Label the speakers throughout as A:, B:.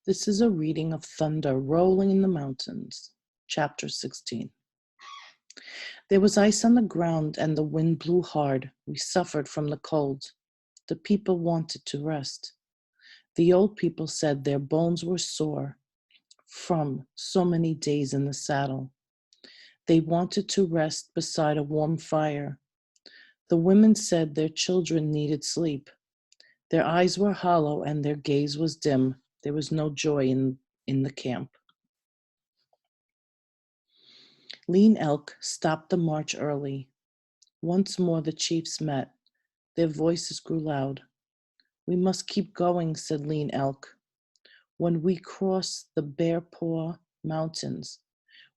A: This is a reading of Thunder Rolling in the Mountains, Chapter 16. There was ice on the ground and the wind blew hard. We suffered from the cold. The people wanted to rest. The old people said their bones were sore from so many days in the saddle. They wanted to rest beside a warm fire. The women said their children needed sleep. Their eyes were hollow and their gaze was dim. There was no joy in the camp. Lean Elk stopped the march early. Once more the chiefs met. Their voices grew loud. "We must keep going," said Lean Elk. "When we cross the Bear Paw Mountains,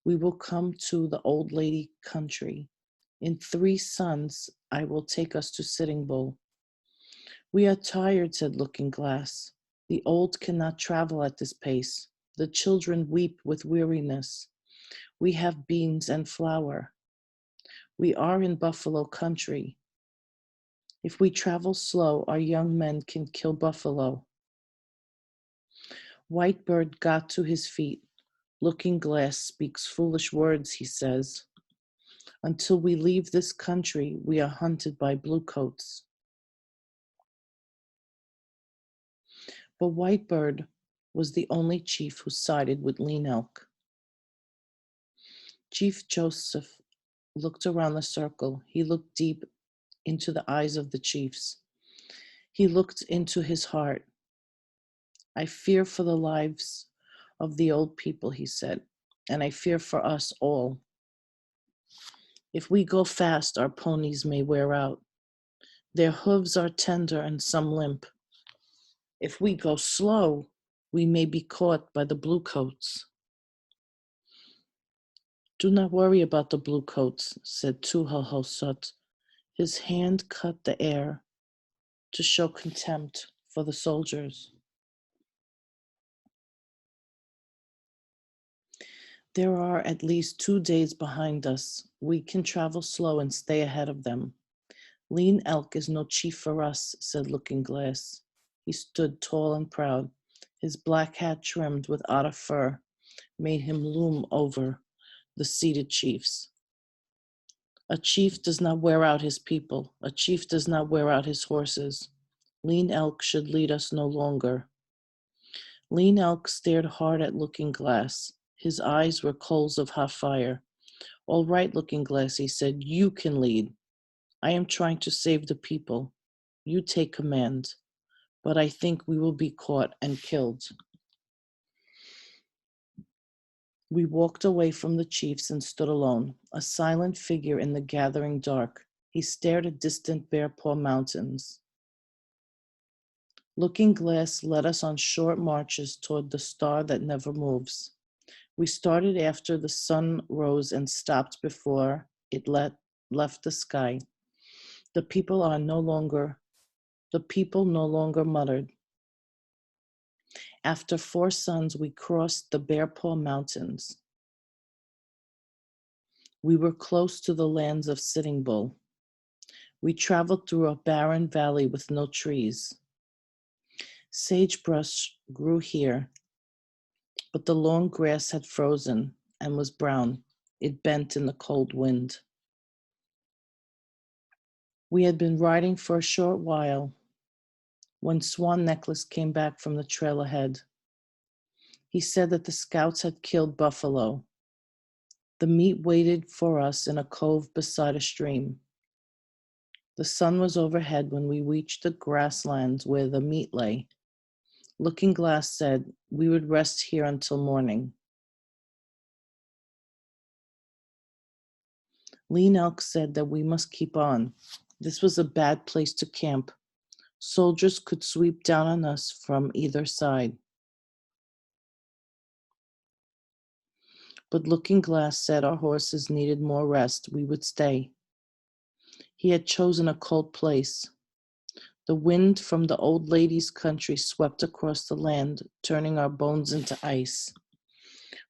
A: we will come to the old lady country. In 3 suns, I will take us to Sitting Bull." "We are tired," said Looking Glass. "The old cannot travel at this pace. The children weep with weariness. We have beans and flour. We are in buffalo country. If we travel slow, our young men can kill buffalo." Whitebird got to his feet. "Looking Glass speaks foolish words," he says. "Until we leave this country, we are hunted by bluecoats." But Whitebird was the only chief who sided with Lean Elk. Chief Joseph looked around the circle. He looked deep into the eyes of the chiefs. He looked into his heart. "I fear for the lives of the old people," he said, "and I fear for us all. If we go fast, our ponies may wear out. Their hooves are tender and some limp. If we go slow, we may be caught by the bluecoats." "Do not worry about the bluecoats," said Tuhohosut. His hand cut the air to show contempt for the soldiers. "There are at least 2 days behind us. We can travel slow and stay ahead of them. Lean Elk is no chief for us," said Looking Glass. He stood tall and proud. His black hat trimmed with otter fur made him loom over the seated chiefs. "A chief does not wear out his people. A chief does not wear out his horses. Lean Elk should lead us no longer." Lean Elk stared hard at Looking Glass. His eyes were coals of hot fire. "All right, Looking Glass," he said, "you can lead. I am trying to save the people. You take command. But I think we will be caught and killed." We walked away from the chiefs and stood alone, a silent figure in the gathering dark. He stared at distant Bear Paw Mountains. Looking Glass led us on short marches toward the star that never moves. We started after the sun rose and stopped before it left the sky. The people no longer muttered. After 4 suns, we crossed the Bear Paw Mountains. We were close to the lands of Sitting Bull. We traveled through a barren valley with no trees. Sagebrush grew here, but the long grass had frozen and was brown. It bent in the cold wind. We had been riding for a short while when Swan Necklace came back from the trail ahead. He said that the scouts had killed buffalo. The meat waited for us in a cove beside a stream. The sun was overhead when we reached the grasslands where the meat lay. Looking Glass said we would rest here until morning. Lean Elk said that we must keep on. This was a bad place to camp. Soldiers could sweep down on us from either side. But Looking Glass said our horses needed more rest. We would stay. He had chosen a cold place. The wind from the old lady's country swept across the land, turning our bones into ice.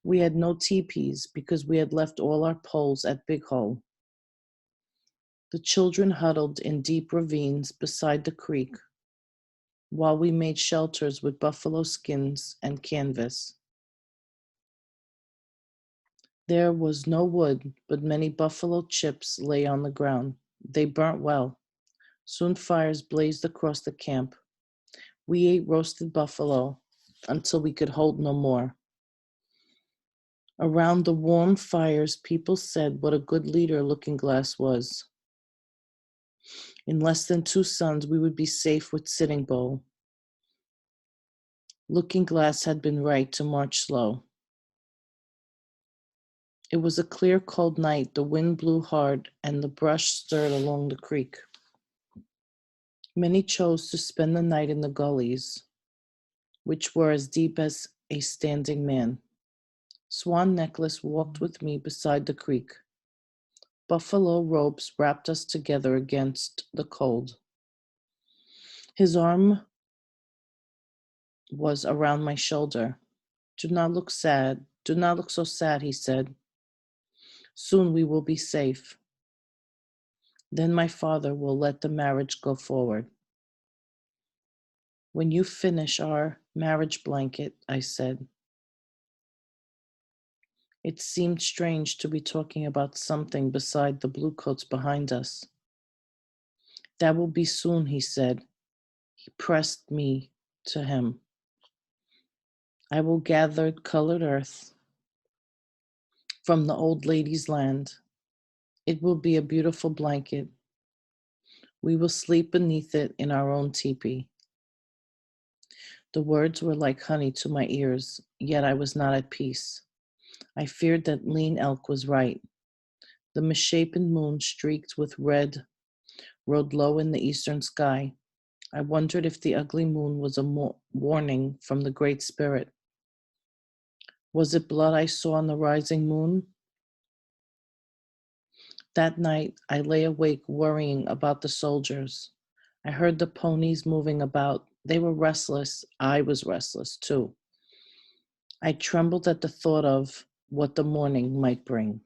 A: We had no teepees because we had left all our poles at Big Hole. The children huddled in deep ravines beside the creek. while we made shelters with buffalo skins and canvas. There was no wood, but many buffalo chips lay on the ground. They burnt well. Soon fires blazed across the camp. We ate roasted buffalo until we could hold no more. Around the warm fires, people said what a good leader Looking Glass was. In less than 2 suns, we would be safe with Sitting Bull. Looking Glass had been right to march slow. It was a clear, cold night. The wind blew hard, and the brush stirred along the creek. Many chose to spend the night in the gullies, which were as deep as a standing man. Swan Necklace walked with me beside the creek. Buffalo ropes wrapped us together against the cold. His arm was around my shoulder. Do not look sad. Do not look so sad, he said. Soon we will be safe. Then my father will let the marriage go forward. When you finish our marriage blanket, I said. It seemed strange to be talking about something beside the bluecoats behind us. That will be soon, he said. He pressed me to him. I will gather colored earth from the old lady's land. It will be a beautiful blanket. We will sleep beneath it in our own teepee. The words were like honey to my ears, yet I was not at peace. I feared that Lean Elk was right. The misshapen moon, streaked with red, rode low in the eastern sky. I wondered if the ugly moon was a warning from the Great Spirit. Was it blood I saw on the rising moon? That night, I lay awake worrying about the soldiers. I heard the ponies moving about. They were restless. I was restless, too. I trembled at the thought of what the morning might bring.